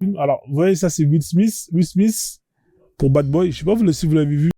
Alors, vous voyez, ça, c'est Will Smith. Will Smith pour Bad Boy. Je sais pas si vous l'avez vu.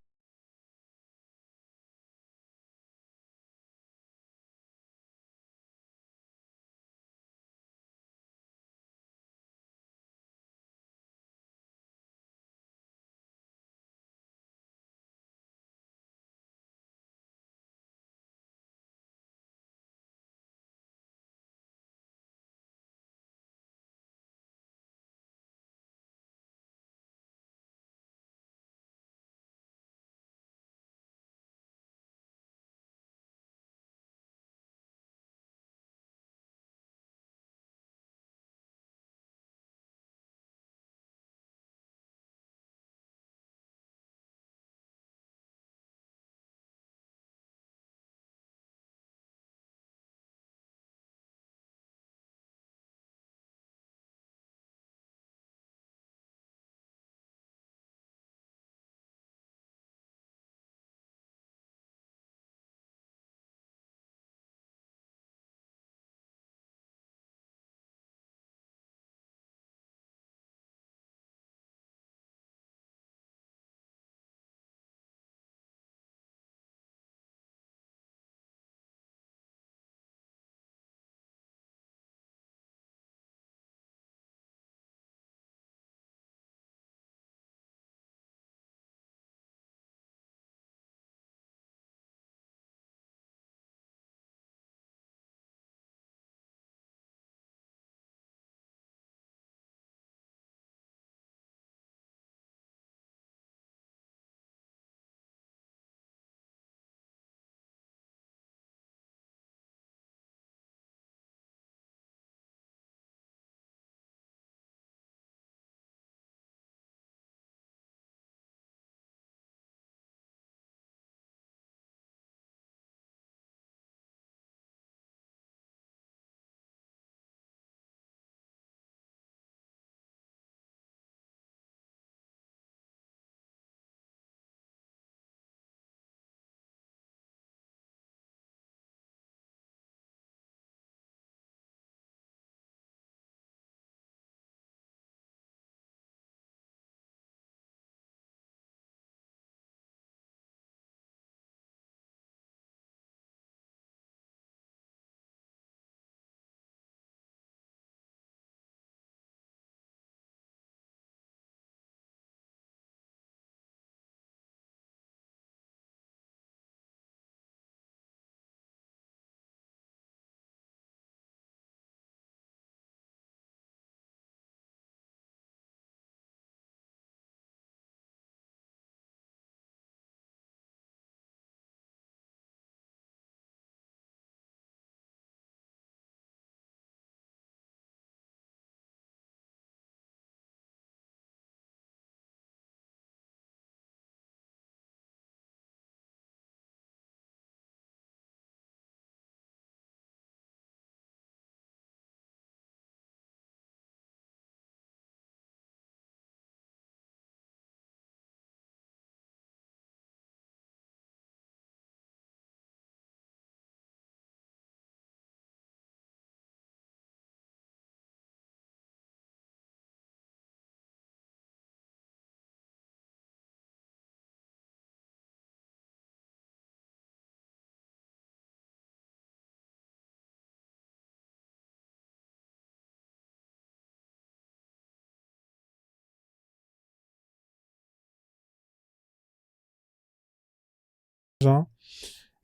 Jean.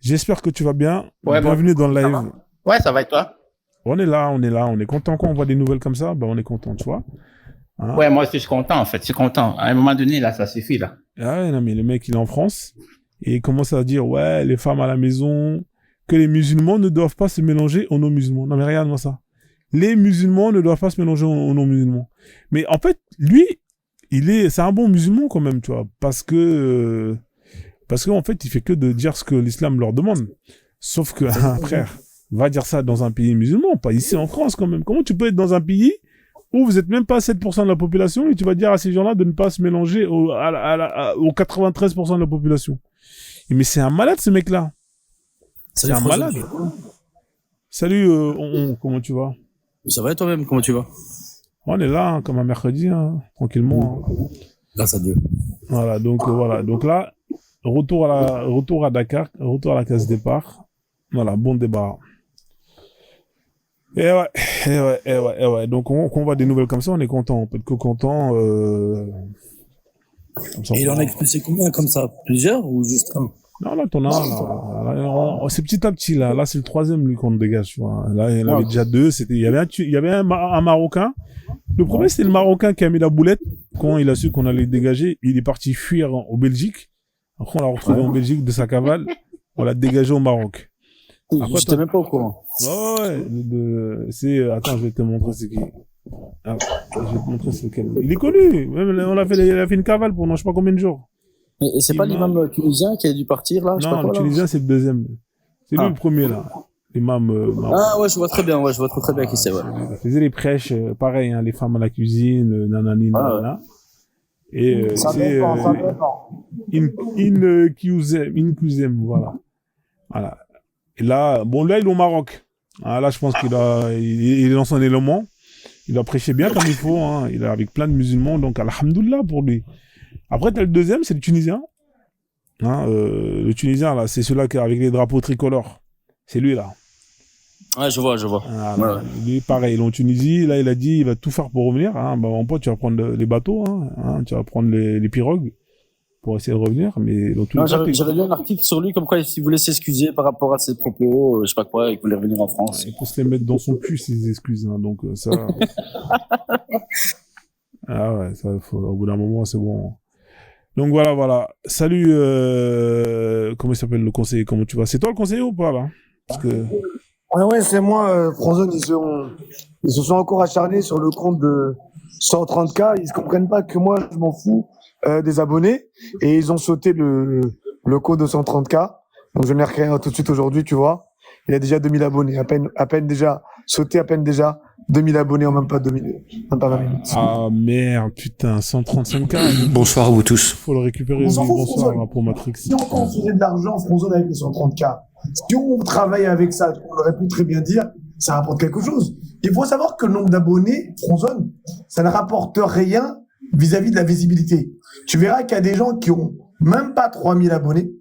J'espère que tu vas bien. Ouais, bon, Bienvenue dans le ça live. va? Ouais, ça va et toi? On est là, on est là, on est content quand on voit des nouvelles comme ça. Ben, on est content, tu vois. Hein? Ouais, moi aussi, je suis content, en fait. Je suis content. À un moment donné, là, ça suffit, là. Ah ouais, non, mais le mec, il est en France et il commence à dire, ouais, les femmes à la maison, que les musulmans ne doivent pas se mélanger aux non-musulmans. Non, mais regarde-moi ça. Les musulmans ne doivent pas se mélanger aux non-musulmans. Mais en fait, lui, c'est un bon musulman quand même, tu vois, parce qu'en fait, il fait que de dire ce que l'islam leur demande. Sauf que, frère, va dire ça dans un pays musulman, pas ici en France quand même. Comment tu peux être dans un pays où vous êtes même pas 7% de la population et tu vas dire à ces gens-là de ne pas se mélanger aux 93% de la population? Mais c'est un malade ce mec-là. C'est Salut un Frozen. malade. Salut, comment tu vas? Ça va et toi-même, comment tu vas? On est là, hein, comme un mercredi, hein, tranquillement. Hein. Grâce à Dieu. Voilà, voilà. Donc là, retour à Dakar, retour à la case départ. Voilà, bon débat. Et ouais. Donc, on voit des nouvelles comme ça, on est content. On peut être que content. Et il en a expulsé combien comme ça? Plusieurs ou juste un? Non, là, t'en as, là, c'est petit à petit, là. Là, c'est le troisième, lui, qu'on dégage, tu vois. Là, il y en avait déjà deux. Il y avait un Marocain. Le problème, c'était le Marocain qui a mis la boulette. Quand il a su qu'on allait le dégager, il est parti fuir en Belgique. Après, on l'a retrouvé en Belgique de sa cavale. On l'a dégagé au Maroc. Après, j'étais même pas au courant. Attends, je vais te montrer ce qui. Ah, je vais te montrer ce lequel. Il est connu. Même, il a fait une cavale pendant je sais pas combien de jours. Et c'est pas l'imam tunisien qui a dû partir, là? Non, le tunisien, c'est le deuxième. C'est lui le premier, là. L'imam. Ah ouais, je vois très bien, très bien qui c'est, ouais. Il faisait les prêches, pareil, hein, les femmes à la cuisine, nanani, nanana. Et ça dépend. in Kuzem, voilà. Et là, bon, là, il est au Maroc. Ah, là, je pense il est dans son élément. Il a prêché bien comme il faut, hein. Il est avec plein de musulmans, donc alhamdoulilah pour lui. Après, t'as le deuxième, c'est le Tunisien. Hein, le Tunisien, là, c'est celui-là avec les drapeaux tricolores. C'est lui, là. Ouais, je vois. Ouais. Lui, pareil, il est en Tunisie. Là, il a dit, il va tout faire pour revenir. Hein. Bah, mon pote, tu vas prendre les bateaux, hein. Tu vas prendre les pirogues pour essayer de revenir. Mais dans tous les cas, j'avais lu un article sur lui, comme quoi il voulait s'excuser par rapport à ses propos, je sais pas quoi, il voulait revenir en France. Il peut se les mettre dans son cul, ses excuses. Hein. Donc, ça. Ah ouais, ça, au bout d'un moment, c'est bon. Donc voilà. Salut, comment il s'appelle le conseiller? Comment tu vas? C'est toi le conseiller ou pas, là? Parce que... Ouais, c'est moi. Franzone, ils se sont encore acharnés sur le compte de 130K. Ils ne comprennent pas que moi, je m'en fous des abonnés. Et ils ont sauté le code de 130K. Donc, je n'ai rien tout de suite aujourd'hui, tu vois. Il a déjà 2000 abonnés. À peine déjà 2000 abonnés en même pas 20 minutes. Ah merde, putain, 135K. Bonsoir à vous tous. Faut le récupérer. Bonsoir là, pour Matrix. Si on faisait de l'argent, Frozone, avec les 130K, si on travaille avec ça, on aurait pu très bien dire, ça rapporte quelque chose. Il faut savoir que le nombre d'abonnés, Frozone, ça ne rapporte rien vis-à-vis de la visibilité. Tu verras qu'il y a des gens qui ont même pas 3000 abonnés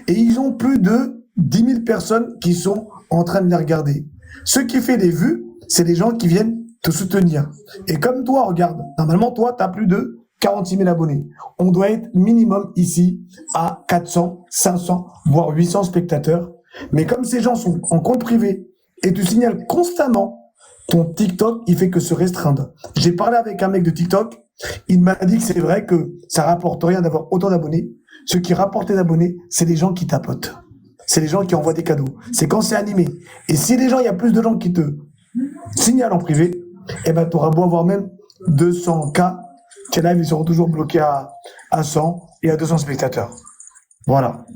et ils ont plus de 10 000 personnes qui sont en train de les regarder. Ce qui fait les vues, c'est les gens qui viennent te soutenir. Et comme toi, regarde, normalement, toi, tu as plus de 46 000 abonnés. On doit être minimum ici à 400, 500, voire 800 spectateurs. Mais comme ces gens sont en compte privé et tu signales constamment, ton TikTok, il fait que se restreindre. J'ai parlé avec un mec de TikTok, il m'a dit que c'est vrai que ça rapporte rien d'avoir autant d'abonnés. Ce qui rapporte les abonnés, c'est les gens qui tapotent. C'est les gens qui envoient des cadeaux. C'est quand c'est animé. Et si les gens, il y a plus de gens qui te signalent en privé, eh ben, tu auras beau avoir même 200K, tes lives, ils seront toujours bloqués à 100 et à 200 spectateurs. Voilà.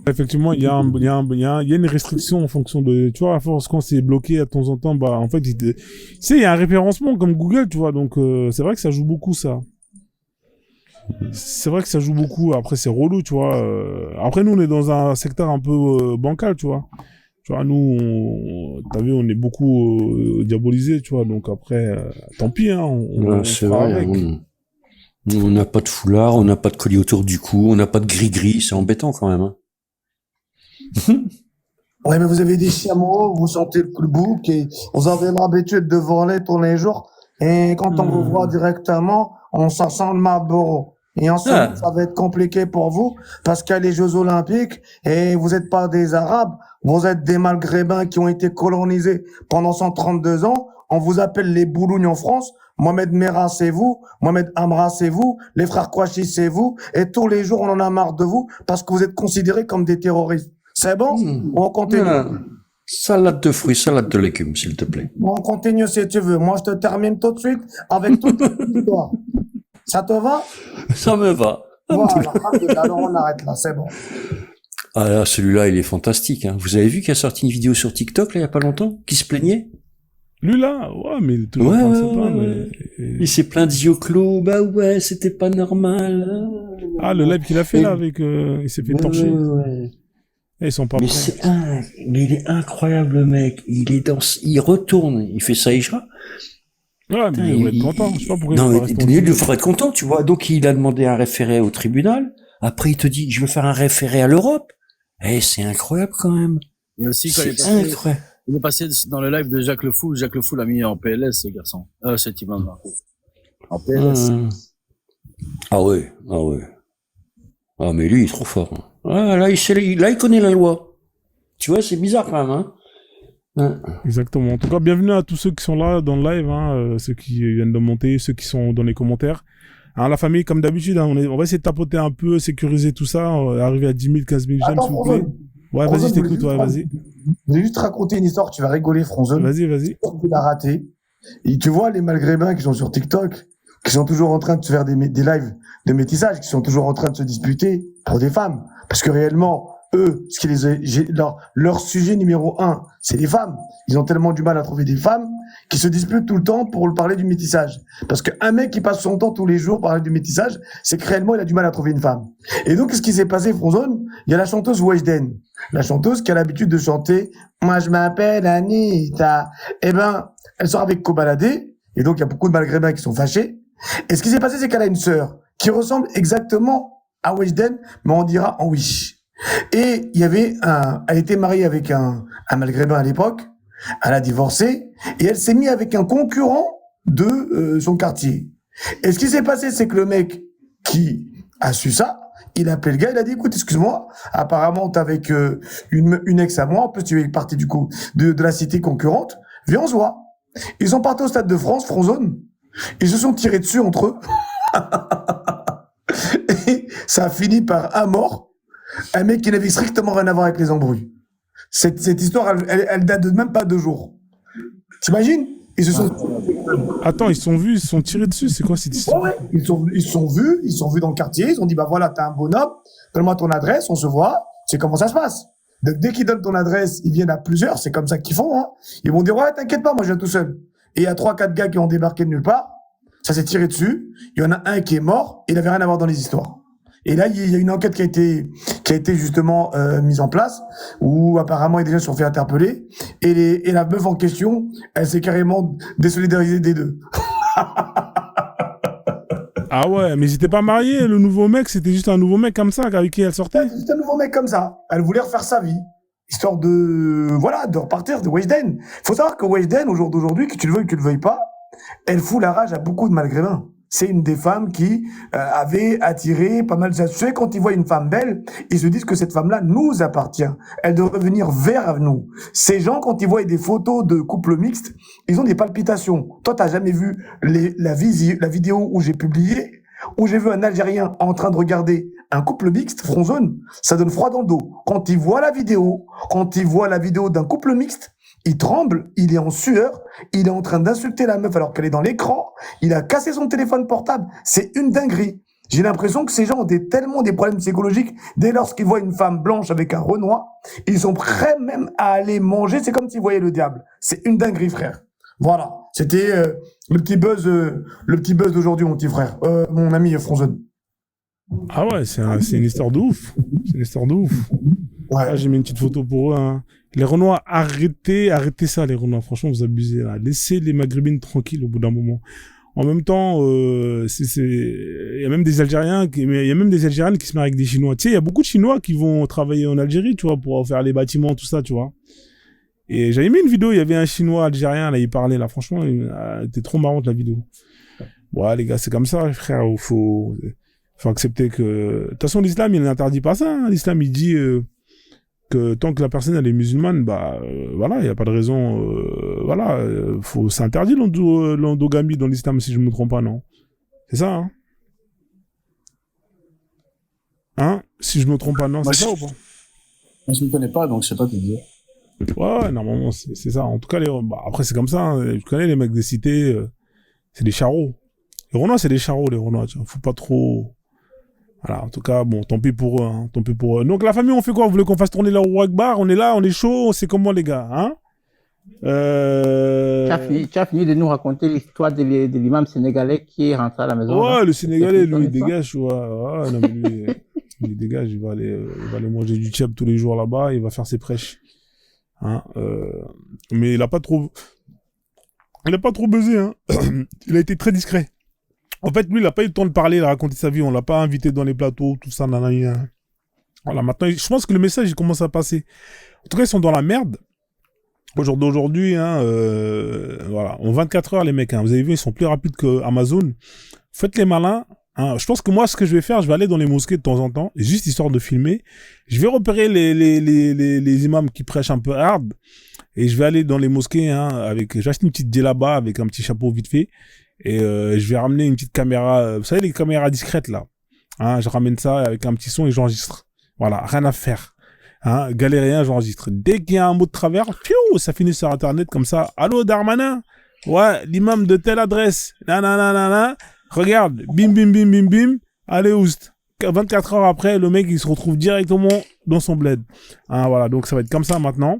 Effectivement, il y a une restriction en fonction de, tu vois, à force quand c'est bloqué à temps en temps, bah, en fait, tu sais, il y a un référencement comme Google, tu vois, donc, c'est vrai que ça joue beaucoup, ça. C'est vrai que ça joue beaucoup. Après, c'est relou, tu vois. Après, nous, on est dans un secteur un peu bancal, tu vois. Tu vois, nous, t'as vu, on est beaucoup diabolisés, tu vois. Donc après, tant pis, hein. C'est vrai. On n'a pas de foulard, on n'a pas de collier autour du cou, on n'a pas de gris-gris. C'est embêtant quand même. Hein. Ouais, mais vous avez des chameaux, vous sentez le bouc et vous avez l'habitude de voler tous les jours. Et quand on vous voit directement, on s'en sent le Marlboro. Et ensuite, ça va être compliqué pour vous parce qu'il y a les Jeux Olympiques et vous n'êtes pas des Arabes, vous êtes des Maghrébins qui ont été colonisés pendant 132 ans. On vous appelle les Boulougnes en France. Mohamed Merah, c'est vous. Mohamed Amra, c'est vous. Les frères Kouachi, c'est vous. Et tous les jours, on en a marre de vous parce que vous êtes considérés comme des terroristes. C'est bon? On continue. Salade de fruits, salade de légumes, s'il te plaît. On continue si tu veux. Moi, je te termine tout de suite avec toute l'histoire. Ça te va? Ça me va. Voilà, alors on arrête là, c'est bon. Ah là, celui-là, il est fantastique. Hein. Vous avez vu qu'il a sorti une vidéo sur TikTok, là, il y a pas longtemps, qui se plaignait? Lui, là? Ouais, mais il est toujours pas se plaindre. Il s'est plaint d'yeux clos. Bah ouais, c'était pas normal. Ah, le live qu'il a fait, là, avec... il s'est fait torcher. Ouais. Et ils sont pas prêts. Mais il est incroyable, le mec. Il retourne, il fait ça Hijra. Ouais, mais il va être content. Je sais pas pourquoi Non, il va pas rester en il Tunisie. devrait être content, tu vois. Donc, il a demandé un référé au tribunal. Après, il te dit, je veux faire un référé à l'Europe. Eh, c'est incroyable quand même. Et aussi, quand C'est incroyable. il est passé dans le live de Jacques Le Fou l'a mis en PLS, ce garçon. Cet imam-là. En PLS. Ah ouais, ah ouais. Ah, mais lui, il est trop fort. Ah, là, il connaît la loi. Tu vois, c'est bizarre quand même, hein. Exactement. En tout cas, bienvenue à tous ceux qui sont là dans le live, hein, ceux qui viennent de monter, ceux qui sont dans les commentaires. Hein, la famille, comme d'habitude, hein, on va essayer de tapoter un peu, sécuriser tout ça, arriver à 10 000, 15 000 j'aime, s'il vous plaît. Ouais, Fronzone, vas-y, t'écoutes, ouais, vas-y. Je vais juste te raconter une histoire, tu vas rigoler, Fronzone. Vas-y. Tu l'as raté. Et tu vois les Maghrébins qui sont sur TikTok, qui sont toujours en train de se faire des lives de métissage, qui sont toujours en train de se disputer pour des femmes. Parce que réellement, eux, leur sujet numéro 1, c'est les femmes. Ils ont tellement du mal à trouver des femmes qui se disputent tout le temps pour parler du métissage. Parce qu'un mec qui passe son temps tous les jours à parler du métissage, c'est que réellement, il a du mal à trouver une femme. Et donc, qu'est-ce qui s'est passé, Fronzone? Il y a la chanteuse Weshden. La chanteuse qui a l'habitude de chanter « Moi, je m'appelle Anita ». Eh ben, elle sort avec Kobalade. Et donc, il y a beaucoup de Maghrébins qui sont fâchés. Et ce qui s'est passé, c'est qu'elle a une sœur qui ressemble exactement à Weshden, mais on dira en wish. Et il y avait elle était mariée avec un Maghrébin à l'époque. Elle a divorcé et elle s'est mise avec un concurrent de son quartier. Et ce qui s'est passé, c'est que le mec qui a su ça, il a appelé le gars, il a dit, écoute, excuse-moi, apparemment t'es avec une ex à moi, en plus tu es parti du coup de la cité concurrente, viens on se voit. Ils sont partis au Stade de France, Fronzone, ils se sont tirés dessus entre eux. Et ça a fini par un mort. Un mec qui n'avait strictement rien à voir avec les embrouilles. Cette histoire, elle date de même pas 2 jours. T'imagines? Ils se sont... Attends, ils se sont vus, ils se sont tirés dessus, c'est quoi cette histoire? Ouais. Ils se sont vus dans le quartier, ils ont dit, bah voilà, t'as un bonhomme, donne-moi ton adresse, on se voit, c'est comment ça se passe. Donc, dès qu'ils donnent ton adresse, ils viennent à plusieurs, c'est comme ça qu'ils font, hein. Ils vont dire, ouais, t'inquiète pas, moi je viens tout seul. Et il y a 3-4 gars qui ont débarqué de nulle part, ça s'est tiré dessus, il y en a un qui est mort, il avait rien à voir dans les histoires. Et là, il y a une enquête qui a été justement mise en place, où apparemment les gens se sont fait interpeller, et la meuf en question, elle s'est carrément désolidarisée des deux. Ah ouais, mais ils étaient pas mariés, le nouveau mec, c'était juste un nouveau mec comme ça, avec qui elle sortait? C'était un nouveau mec comme ça. Elle voulait refaire sa vie, histoire de repartir de Weshden. Faut savoir que Weshden, au jour d'aujourd'hui, que tu le veuilles ou que tu le veuilles pas, elle fout la rage à beaucoup de Maghrébins. C'est une des femmes qui avait attiré pas mal de satisfaits. Quand ils voient une femme belle, ils se disent que cette femme-là nous appartient. Elle devrait venir vers nous. Ces gens, quand ils voient des photos de couples mixtes, ils ont des palpitations. Toi, t'as jamais vu la vidéo où j'ai publié, où j'ai vu un Algérien en train de regarder un couple mixte, Fronzone, ça donne froid dans le dos. Quand il voit la vidéo d'un couple mixte, il tremble, il est en sueur, il est en train d'insulter la meuf alors qu'elle est dans l'écran, il a cassé son téléphone portable, c'est une dinguerie. J'ai l'impression que ces gens ont tellement des problèmes psychologiques, dès lors qu'ils voient une femme blanche avec un Renoir, ils sont prêts même à aller manger, c'est comme s'ils voyaient le diable. C'est une dinguerie, frère. Voilà, c'était le petit buzz d'aujourd'hui, mon petit frère, mon ami Fronzone. Ah ouais, c'est une histoire de ouf. C'est une histoire de ouf. Ouais. Ah, j'ai mis une petite photo pour eux, hein. Les Renois, arrêtez ça, les Renois. Franchement, vous abusez, là. Laissez les Maghrébines tranquilles au bout d'un moment. En même temps, il y a même des Algériens, il y a même des Algériennes qui se marient avec des Chinois. Tu sais, il y a beaucoup de Chinois qui vont travailler en Algérie, tu vois, pour faire les bâtiments, tout ça, tu vois. Et j'avais mis une vidéo, il y avait un Chinois algérien, là, il parlait, là. Franchement, c'était trop marrante, la vidéo. Ouais, les gars, c'est comme ça, frère. Faut accepter que... De toute façon, l'islam, il n'interdit pas ça, hein. L'islam, il dit... que tant que la personne elle est musulmane, voilà, il y a pas de raison, c'est interdit l'endogamie dans l'islam si je me trompe pas, non? C'est ça, hein? Hein? Si je me trompe pas, non, c'est ça ou pas? Moi, je ne connais pas, donc je sais pas te dire. Ouais, normalement, c'est ça. En tout cas, après, c'est comme ça, hein. Tu connais les mecs des cités, c'est des charros. Les Renois, c'est des charros, les Renois, tu vois. Faut pas trop... Voilà, en tout cas, bon, tant pis pour eux, hein, tant pis pour eux. Donc, la famille, on fait quoi? Vous voulez qu'on fasse tourner l'Allahu Akbar? On est là, on est chaud, c'est comment, les gars, hein? Tu as fini de nous raconter l'histoire de l'imam sénégalais qui est rentré à la maison. Ouais, là. le Sénégalais, lui, il dégage, ouais. Ouais, non, mais lui, il dégage, il va aller manger du tchèp tous les jours là-bas, il va faire ses prêches. Hein, mais il a pas trop... Il n'a pas trop buzzé, hein. Il a été très discret. En fait, lui, il n'a pas eu le temps de parler, de raconter sa vie. On l'a pas invité dans les plateaux, tout ça, nanana. Voilà, maintenant, je pense que le message, il commence à passer. En tout cas, ils sont dans la merde. Aujourd'hui, hein, voilà. En 24 heures, les mecs, hein, vous avez vu, ils sont plus rapides que Amazon. Faites les malins. Hein. Je pense que moi, ce que je vais faire, je vais aller dans les mosquées de temps en temps, juste histoire de filmer. Je vais repérer les imams qui prêchent un peu hard. Et je vais aller dans les mosquées, hein, j'achète une petite djellaba avec un petit chapeau vite fait. Et je vais ramener une petite caméra, vous savez, les caméras discrètes, là. Hein, je ramène ça avec un petit son et j'enregistre. Voilà, rien à faire. Hein, galérien, j'enregistre. Dès qu'il y a un mot de travers, piou, ça finit sur Internet comme ça. Allô, Darmanin? Ouais, l'imam de telle adresse. Nanana. Regarde, bim, bim, bim, bim, bim. Allez, oust. 24 heures après, le mec, il se retrouve directement dans son bled. Hein, voilà, donc ça va être comme ça maintenant.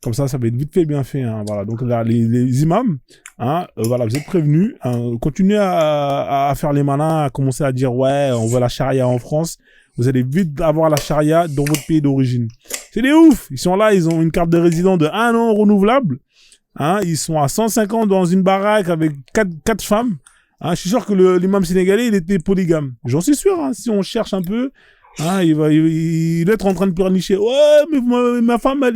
Comme ça va être vite fait, bien fait. Hein, voilà, donc là, les imams, hein, voilà, vous êtes prévenus. Hein, continuez à faire les malins, à commencer à dire, ouais, on veut la charia en France. Vous allez vite avoir la charia dans votre pays d'origine. C'est des ouf. Ils sont là, ils ont une carte de résident de 1 an renouvelable. Hein, ils sont à 150 dans une baraque avec 4 femmes. Hein, je suis sûr que l'imam sénégalais, il était polygame. J'en suis sûr, hein, si on cherche un peu. Hein, il va être en train de pleurnicher. Ouais, mais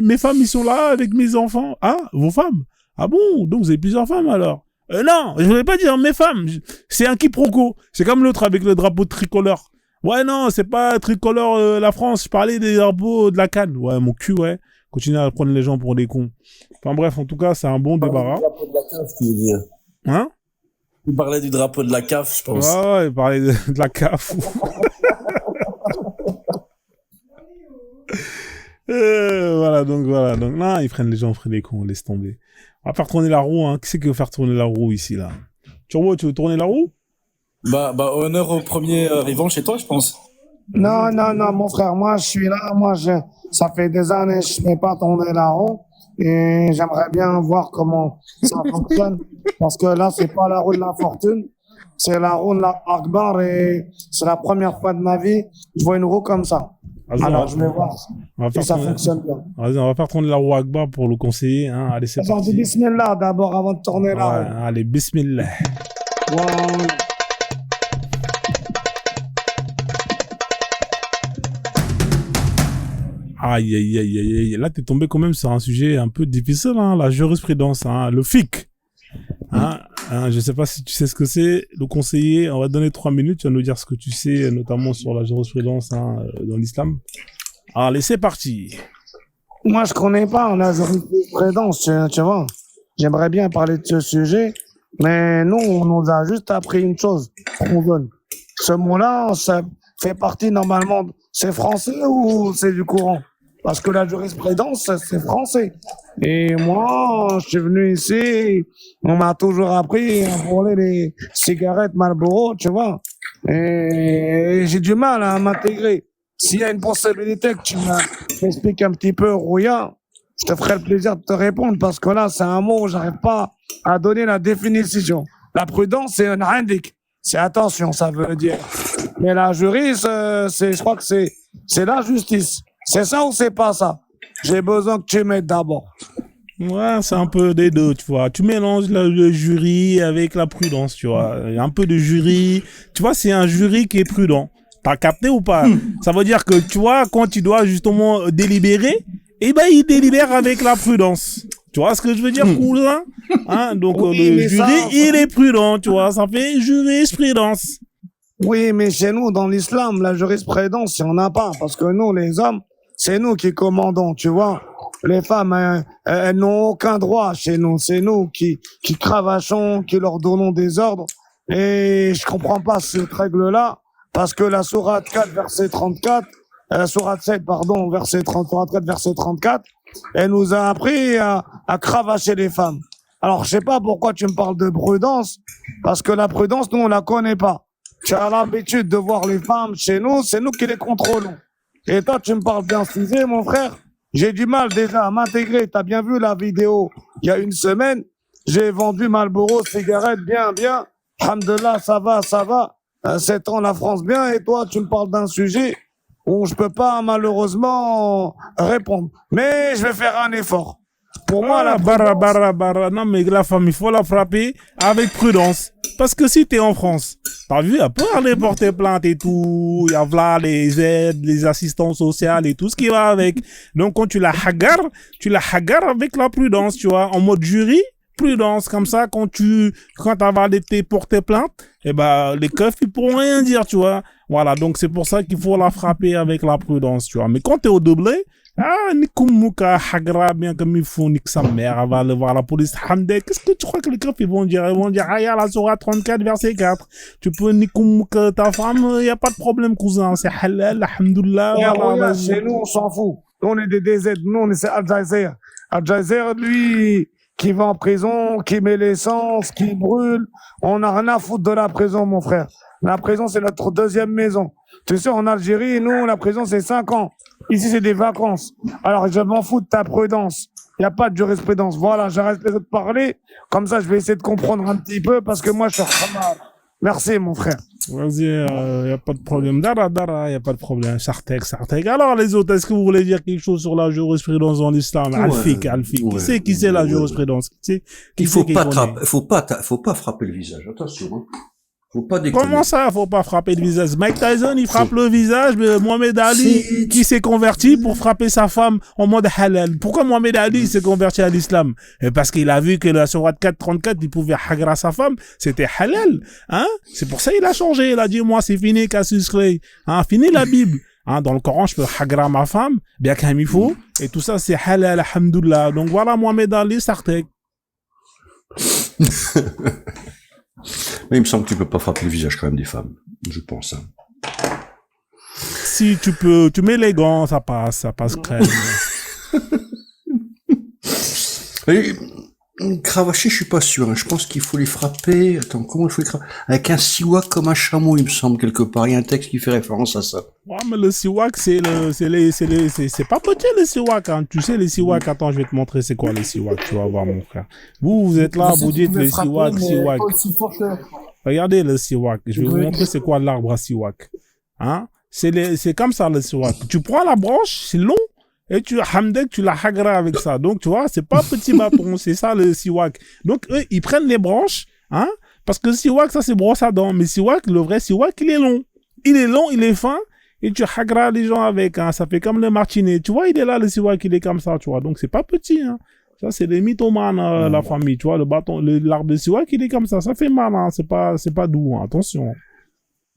mes femmes, ils sont là avec mes enfants. Ah, vos femmes? Ah bon? Donc vous avez plusieurs femmes alors? Non, je voulais pas dire mes femmes. C'est un quiproquo. C'est comme l'autre avec le drapeau tricolore. Ouais, non, c'est pas tricolore la France. Je parlais des drapeaux de la CAN. Ouais, mon cul, ouais. Continuez à prendre les gens pour des cons. Enfin bref, en tout cas, c'est un bon débarras. Du drapeau de la CAF, tu veux dire. Hein? Il parlait du drapeau de la CAF, je pense. Ouais, il parlait de la CAF. Voilà, donc, non, ils prennent les gens, frère des cons, laisse tomber. On va faire tourner la roue, hein. Qui c'est qui veut faire tourner la roue ici, là? Turbo, tu veux tourner la roue? Bah, honneur au premier arrivant chez toi, je pense. Non, mon frère, moi, je suis là, ça fait des années, je ne fais pas tourner la roue, et j'aimerais bien voir comment ça fonctionne, parce que là, c'est pas la roue de la fortune, c'est la roue de la Akbar, et c'est la première fois de ma vie, je vois une roue comme ça. Vas-y, Alors, je vais voir si ça fonctionne bien. Vas-y, on va faire tourner la roue Akbar pour le conseiller, hein. Allez, c'est parti. On dit bismillah d'abord avant de tourner la roue. Allez, bismillah. Voilà. Aïe. Là, t'es tombé quand même sur un sujet un peu difficile, hein, la jurisprudence, hein, le fiqh. Hein, je sais pas si tu sais ce que c'est. Le conseiller, on va te donner 3 minutes, tu vas nous dire ce que tu sais, notamment sur la jurisprudence, hein, dans l'islam. Allez, c'est parti. Moi, je connais pas la jurisprudence, tu vois. J'aimerais bien parler de ce sujet, mais nous, on nous a juste appris une chose, qu'on donne. Ce mot-là, ça fait partie normalement, c'est français ou c'est du courant? Parce que la jurisprudence, c'est français. Et moi, je suis venu ici, on m'a toujours appris à voler les cigarettes Marlboro, tu vois. Et j'ai du mal à m'intégrer. S'il y a une possibilité que tu m'expliques un petit peu, Rouya, je te ferai le plaisir de te répondre parce que là, c'est un mot où j'arrive pas à donner la définition. La prudence, c'est un indique. C'est attention, ça veut dire. Mais la justice, je crois que c'est la justice. C'est ça ou c'est pas ça? J'ai besoin que tu m'aides d'abord. Ouais, c'est un peu des deux, tu vois. Tu mélanges le jury avec la prudence, tu vois. Il y a un peu de jury. Tu vois, c'est un jury qui est prudent. T'as capté ou pas? Ça veut dire que, tu vois, quand tu dois justement délibérer, eh ben, il délibère avec la prudence. Tu vois ce que je veux dire, cousin? Hein? Donc, oui, le jury, il est prudent, tu vois. Ça fait jurisprudence. Oui, mais chez nous, dans l'islam, la jurisprudence, il n'y en a pas. Parce que nous, les hommes, c'est nous qui commandons, tu vois. Les femmes, elles n'ont aucun droit chez nous. C'est nous qui cravachons, qui leur donnons des ordres. Et je comprends pas cette règle-là. Parce que la sourate 4, verset 34, sourate 7, pardon, verset 30, sourate 4, verset 34, elle nous a appris à cravacher les femmes. Alors, je sais pas pourquoi tu me parles de prudence. Parce que la prudence, nous, on la connaît pas. Tu as l'habitude de voir les femmes chez nous, c'est nous qui les contrôlons. Et toi, tu me parles d'inciser, mon frère. J'ai du mal déjà à m'intégrer. T'as bien vu la vidéo il y a une semaine. J'ai vendu Marlboro cigarettes bien. Alhamdulillah, ça va. 7 ans, la France bien. Et toi, tu me parles d'un sujet où je peux pas malheureusement répondre. Mais je vais faire un effort. Pour moi, la barra. Non, mais la femme, il faut la frapper avec prudence. Parce que si t'es en France, t'as vu, elle peut aller porter plainte et tout. Il y a là les aides, les assistants sociaux et tout ce qui va avec. Donc, quand tu la hagarres avec la prudence, tu vois, en mode jury, prudence. Comme ça, quand t'as validé porter plainte, eh ben, les keufs, ils pourront rien dire, tu vois. Voilà. Donc, c'est pour ça qu'il faut la frapper avec la prudence, tu vois. Mais quand t'es au doublé, Nikumouka, Hagra, bien comme il faut, nique sa mère, elle va aller voir la police. Hamdek, qu'est-ce que tu crois que les keufs, ils vont dire? Ils vont dire, ah, la Surah 34, verset 4. Tu peux Nikumouka ta femme, y a pas de problème, cousin. C'est halal, alhamdoulilah. Regarde, chez nous, on s'en fout. Nous, on est des DZ. Nous, on est Al-Jazer. Al-Jazer, lui, qui va en prison, qui met l'essence, qui brûle. On n'a rien à foutre de la prison, mon frère. La prison, c'est notre deuxième maison. Tu sais, en Algérie, nous, la prison, c'est 5 ans. Ici, c'est des vacances. Alors, je m'en fous de ta prudence. Il n'y a pas de jurisprudence. Voilà, j'arrête de parler. Comme ça, je vais essayer de comprendre un petit peu parce que moi, je suis Khamal. Merci, mon frère. Vas-y, y a pas de problème. Dara, y a pas de problème. Sartek. Alors, les autres, est-ce que vous voulez dire quelque chose sur la jurisprudence en islam? Alfik. Ouais. Qui c'est la jurisprudence? Il faut pas frapper le visage. Attention, hein. Faut pas déconner. Comment ça, faut pas frapper le visage? Mike Tyson, il frappe le visage, mais Mohamed Ali, qui s'est converti pour frapper sa femme en mode halal. Pourquoi Mohamed Ali s'est converti à l'islam? Parce qu'il a vu que la Surah 434, il pouvait hagra sa femme, c'était halal, hein? C'est pour ça qu'il a changé. Il a dit, moi, c'est fini, Cassius Clay. Hein, fini la Bible. Hein, dans le Coran, je peux hagra ma femme, bien comme il faut. Et tout ça, c'est halal, alhamdoulilah. Donc voilà, Mohamed Ali, Sartek. Mais il me semble que tu peux pas frapper le visage quand même des femmes, je pense. Hein. Si tu peux, tu mets les gants, ça passe crème. Et, cravacher, je suis pas sûr. Hein. Je pense qu'il faut les frapper. Attends, comment il faut les frapper? Avec un siwak comme un chameau, il me semble quelque part. Il y a un texte qui fait référence à ça. Ouais, mais le siwak, c'est pas petit le siwak, hein. Tu sais, les siwak, attends, je vais te montrer c'est quoi les siwak, tu vas voir, mon frère. Vous êtes là, vous dites le siwak. Regardez le siwak. Je vais vous montrer c'est quoi l'arbre à siwak. Hein? C'est comme ça, le siwak. Tu prends la branche, c'est long, et tu la hagra avec ça. Donc, tu vois, c'est pas petit bâton, c'est ça le siwak. Donc, eux, ils prennent les branches, hein, parce que le siwak, ça, c'est brosse à dents. Mais siwak, le vrai siwak, il est long. Il est long, il est fin, et tu hagra les gens avec, hein. Ça fait comme le martinet. Tu vois, il est là, le siwak, il est comme ça, tu vois. Donc, c'est pas petit, hein. Ça, c'est des mythomanes, la famille, tu vois. Le bâton, l'arbre de siwak, il est comme ça. Ça fait mal, hein. C'est pas doux, hein. Attention.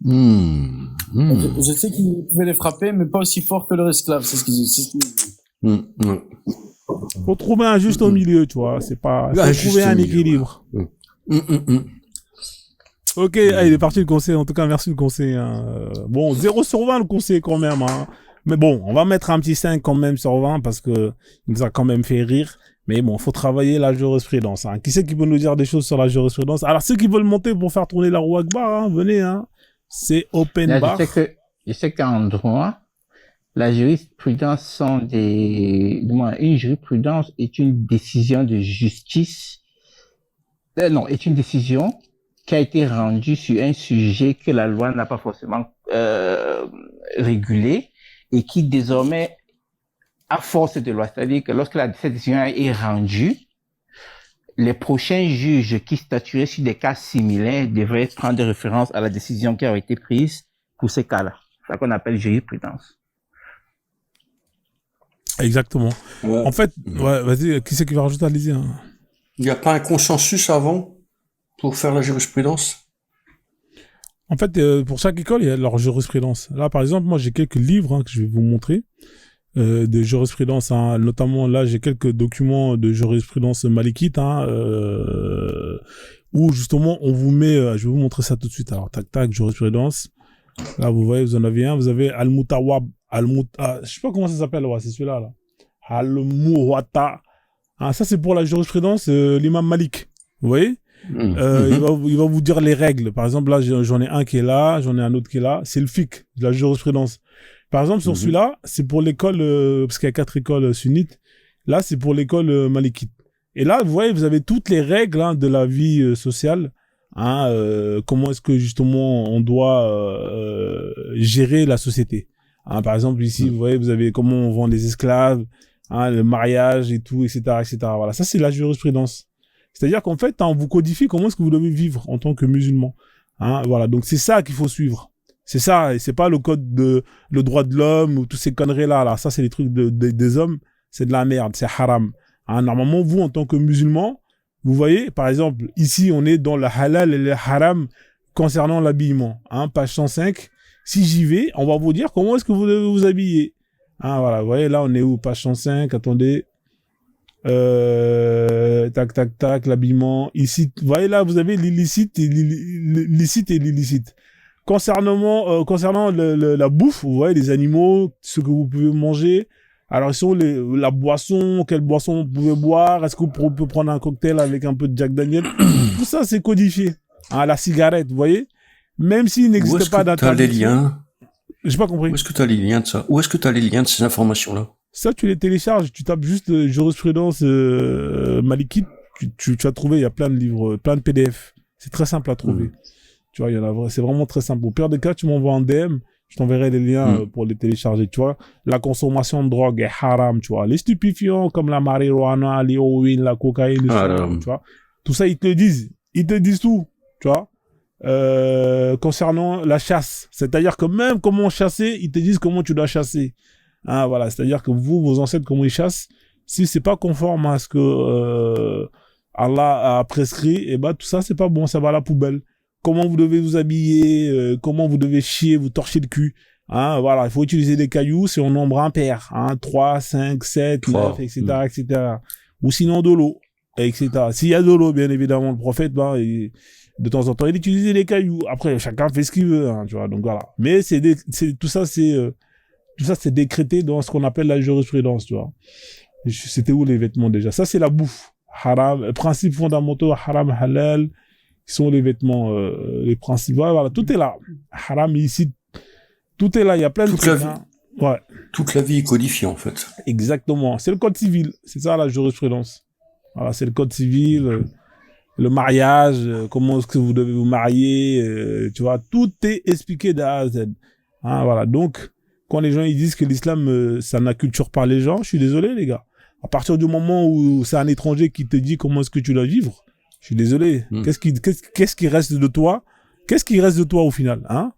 Je sais qu'ils pouvaient les frapper, mais pas aussi fort que leur esclave. C'est ce qu'ils disent. Faut trouver un juste au milieu, tu vois. C'est pas, faut trouver un équilibre. Ok, il est parti le conseil. En tout cas, merci le conseil. Hein. Bon, 0 sur 20 le conseil quand même. Hein. Mais bon, on va mettre un petit 5 quand même sur 20 parce que il nous a quand même fait rire. Mais bon, faut travailler la jurisprudence. Hein. Qui c'est qui peut nous dire des choses sur la jurisprudence? Alors, ceux qui veulent monter pour faire tourner la roue Akbar, hein, venez. Hein. C'est open Là, bar. Je sais qu'en droit, la jurisprudence sont une jurisprudence est une décision de justice. Est une décision qui a été rendue sur un sujet que la loi n'a pas forcément régulé et qui désormais a force de loi. C'est-à-dire que lorsque cette décision est rendue, les prochains juges qui statueraient sur des cas similaires devraient prendre référence à la décision qui a été prise pour ces cas-là. C'est ça qu'on appelle jurisprudence. Exactement. Ouais. En fait, ouais, vas-y, qui c'est qui va rajouter, allez-y. Hein. Il n'y a pas un consensus avant pour faire la jurisprudence? En fait, pour chaque école, il y a leur jurisprudence. Là, par exemple, moi, j'ai quelques livres hein, que je vais vous montrer de jurisprudence. Hein. Notamment, là, j'ai quelques documents de jurisprudence malikite hein, où, justement, on vous met... je vais vous montrer ça tout de suite. Alors, tac, jurisprudence. Là, vous voyez, vous en avez un. Vous avez Al-Mutawab. Je sais pas comment ça s'appelle. Ouais, c'est celui-là. Là. Al-Muwata. Ah, ça, c'est pour la jurisprudence, l'imam Malik. Vous voyez il va vous dire les règles. Par exemple, là, j'en ai un qui est là, j'en ai un autre qui est là. C'est le fiqh, de la jurisprudence. Par exemple, sur celui-là, c'est pour l'école, parce qu'il y a 4 écoles sunnites. Là, c'est pour l'école malikite. Et là, vous voyez, vous avez toutes les règles hein, de la vie sociale. Hein, comment est-ce que, justement, on doit gérer la société. Hein, par exemple, ici, vous voyez, vous avez comment on vend les esclaves. hein, le mariage et tout, etc., etc. Voilà, ça c'est la jurisprudence. C'est-à-dire qu'en fait, on vous codifie comment est-ce que vous devez vivre en tant que musulman. Hein, voilà, donc c'est ça qu'il faut suivre. C'est ça, et c'est pas le code de le droit de l'homme ou toutes ces conneries là. Ça c'est les trucs des hommes, c'est de la merde, c'est haram. Hein, normalement, vous en tant que musulman, vous voyez, par exemple, ici on est dans le halal et le haram concernant l'habillement. Hein, page 105. Si j'y vais, on va vous dire comment est-ce que vous devez vous habiller. Hein, voilà, vous voyez, là on est où, page 105, attendez. Tac, tac, tac, l'habillement. Ici, vous voyez là, vous avez l'illicite et l'illicite. Concernant la bouffe, vous voyez les animaux, ce que vous pouvez manger. Alors, la boisson, quelle boisson vous pouvez boire, est-ce que vous pouvez prendre un cocktail avec un peu de Jack Daniel. Tout ça, c'est codifié. Hein, la cigarette, vous voyez. Même s'il n'existe pas d'interdiction. Où est-ce que tu as les liens? J'ai pas compris. Où est-ce que tu as les liens de ça? Où est-ce que tu as les liens de ces informations-là? Ça, tu les télécharges, tu tapes juste jurisprudence malikite, tu vas trouver, il y a plein de livres, plein de PDF. C'est très simple à trouver. Tu vois, il y en a, c'est vraiment très simple. Au pire des cas, tu m'envoies un DM, je t'enverrai les liens pour les télécharger. Tu vois, la consommation de drogue est haram, tu vois. Les stupéfiants comme la marijuana, l'héroïne, la cocaïne, tu vois. Tout ça, ils te disent tout, tu vois. Concernant la chasse, c'est-à-dire que même comment chasser, ils te disent comment tu dois chasser. Hein, voilà, c'est-à-dire que vos ancêtres, comment ils chassent, si c'est pas conforme à ce que Allah a prescrit, et ben tout ça c'est pas bon, ça va à la poubelle. Comment vous devez vous habiller, comment vous devez chier, vous torcher le cul. Hein, voilà, il faut utiliser des cailloux, c'est en nombre impair, hein, 3, 5, 7, 9, etc., etc. Ou sinon de l'eau, etc. S'il y a de l'eau, bien évidemment, le prophète, de temps en temps, il utilise des cailloux. Après, chacun fait ce qu'il veut, hein, tu vois. Donc voilà. Mais tout ça, c'est décrété dans ce qu'on appelle la jurisprudence, tu vois. C'était où les vêtements déjà? Ça, c'est la bouffe. Haram, principes fondamentaux, haram, halal, qui sont les vêtements, les principes. Voilà, tout est là. Haram, ici, tout est là. Il y a plein de trucs. Ouais. Toute la vie est codifiée, en fait. Exactement. C'est le code civil. C'est ça, la jurisprudence. Voilà, c'est le code civil. Le mariage, comment est-ce que vous devez vous marier, tu vois, tout est expliqué de A à Z. Hein, voilà. Donc, quand les gens ils disent que l'islam, ça n'acculture pas les gens, je suis désolé, les gars. À partir du moment où c'est un étranger qui te dit comment est-ce que tu dois vivre, je suis désolé. Qu'est-ce qui reste de toi? Qu'est-ce qui reste de toi au final, hein?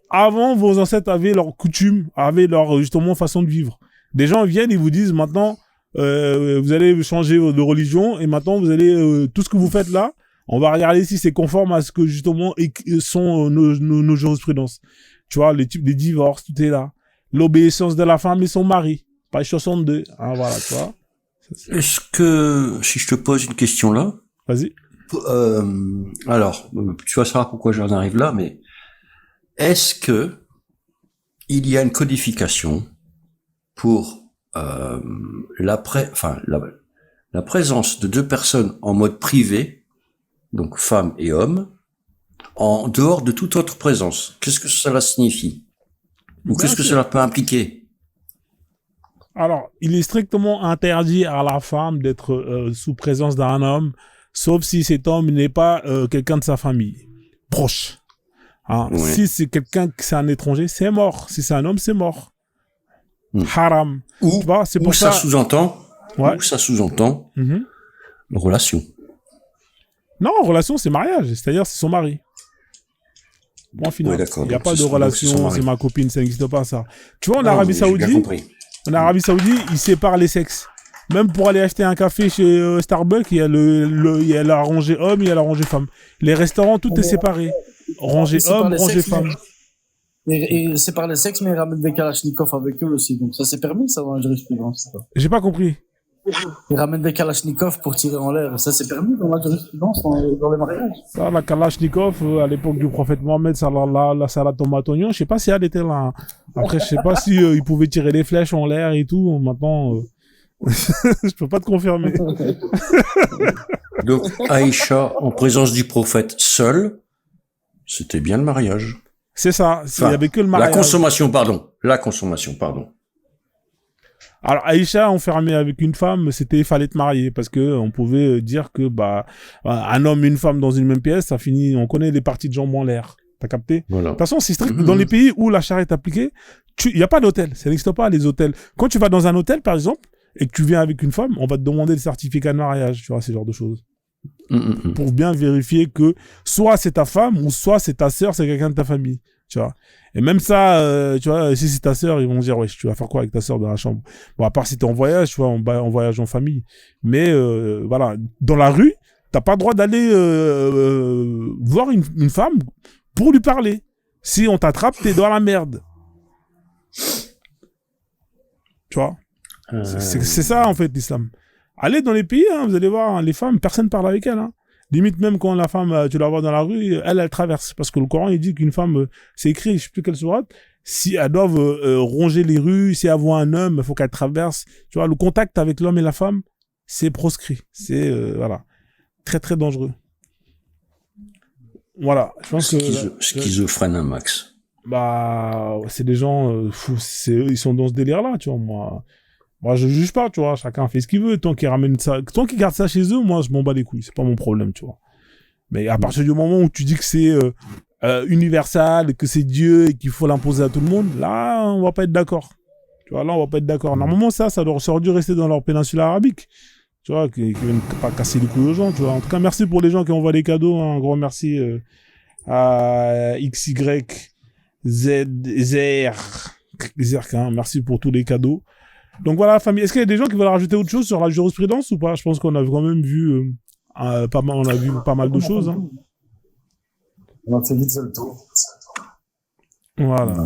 Avant, vos ancêtres avaient leurs coutumes, avaient leur, justement, façon de vivre. Des gens viennent et vous disent maintenant, vous allez changer de religion et maintenant vous allez tout ce que vous faites là, on va regarder si c'est conforme à ce que justement sont nos jurisprudences. Tu vois, les divorces, tout est là. L'obéissance de la femme et son mari, page 62. Hein, voilà, tu vois. Est-ce que si je te pose une question là, vas-y. Alors, tu vas savoir pourquoi j'en arrive là, mais est-ce que il y a une codification pour la présence de deux personnes en mode privé, donc femme et homme, en dehors de toute autre présence? Qu'est-ce que cela signifie? Ou qu'est-ce que cela peut impliquer? Alors, il est strictement interdit à la femme d'être sous présence d'un homme, sauf si cet homme n'est pas quelqu'un de sa famille, proche. Hein? Ouais. Si c'est c'est un étranger, c'est mort. Si c'est un homme, c'est mort. Haram. Ou, tu vois, c'est pour ça sous-entend, Ouais. Relation. Non, relation, c'est mariage. C'est-à-dire, c'est son mari. Bon, final. Ouais, d'accord. Il n'y a Donc, pas de relation, c'est ma copine, ça n'existe pas, ça. Tu vois, en Arabie Saoudite, ils séparent les sexes. Même pour aller acheter un café chez Starbucks, il y a la rangée homme, il y a la rangée femme. Les restaurants, tout est séparé. Rangée homme, rangée femme. Et c'est par les sexes, mais ils ramènent des kalachnikovs avec eux aussi. Donc ça c'est permis, ça, dans la jurisprudence. J'ai pas compris. Ils ramènent des kalachnikovs pour tirer en l'air. Ça c'est permis dans la jurisprudence, dans les mariages. Ça, la kalachnikov, à l'époque du prophète Mohammed, la salade tomate oignon, je sais pas si elle était là. Après, je sais pas si ils pouvaient tirer des flèches en l'air et tout. Maintenant, je peux pas te confirmer. Donc, Aïcha, en présence du prophète seul, c'était bien le mariage. C'est ça. Il y avait que le mariage. La consommation, pardon. Alors, Aïcha, enfermée avec une femme, il fallait être marié, parce que on pouvait dire que, un homme et une femme dans une même pièce, ça finit, on connaît les parties de jambes en l'air. T'as capté? Voilà. De toute façon, c'est strict. Dans les pays où la charia est appliquée, il y a pas d'hôtel. Ça n'existe pas, les hôtels. Quand tu vas dans un hôtel, par exemple, et que tu viens avec une femme, on va te demander le certificat de mariage, tu vois, ce genre de choses. Pour bien vérifier que soit c'est ta femme ou soit c'est ta sœur, c'est quelqu'un de ta famille, tu vois. Et même ça, tu vois, si c'est ta sœur, ils vont dire, ouais, tu vas faire quoi avec ta sœur dans la chambre? Bon, à part si t'es en voyage, tu vois, en voyage en famille. Mais voilà, dans la rue, t'as pas le droit d'aller voir une femme pour lui parler. Si on t'attrape, t'es dans la merde. Tu vois? C'est ça, en fait, l'islam. Allez dans les pays, hein, vous allez voir, hein, les femmes, personne parle avec elles. Hein. Limite, même quand la femme, tu la vois dans la rue, elle traverse. Parce que le Coran, il dit qu'une femme, c'est écrit, je sais plus quelle sourate, si elles doivent ronger les rues, si elles voient un homme, il faut qu'elles traversent. Tu vois, le contact avec l'homme et la femme, c'est proscrit. C'est, voilà, très, très dangereux. Voilà, je pense que... Schizophrène un max. Bah, c'est des gens fous, ils sont dans ce délire-là, tu vois, moi, je juge pas, tu vois, chacun fait ce qu'il veut, tant qu'ils gardent ça chez eux, moi, je m'en bats les couilles, c'est pas mon problème, tu vois. Mais à partir du moment où tu dis que c'est universel, que c'est Dieu et qu'il faut l'imposer à tout le monde, là, on va pas être d'accord. Tu vois, là, on va pas être d'accord. Normalement, ça aurait dû rester dans leur péninsule arabique. Tu vois, qui viennent pas casser les couilles aux gens, tu vois. En tout cas, merci pour les gens qui envoient les cadeaux, hein. Un grand merci à XYZR, hein. Merci pour tous les cadeaux. Donc voilà, la famille. Est-ce qu'il y a des gens qui veulent rajouter autre chose sur la jurisprudence ou pas? Je pense qu'on a quand même vu on a vu pas mal de choses. Hein. On a fait vite le tour. Voilà.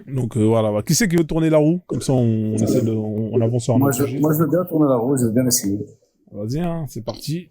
Donc voilà. Qui c'est qui veut tourner la roue? Comme ça, on essaie on avance sur un autre sujet. Moi, je veux bien tourner la roue, je veux bien essayer. Vas-y, hein, c'est parti.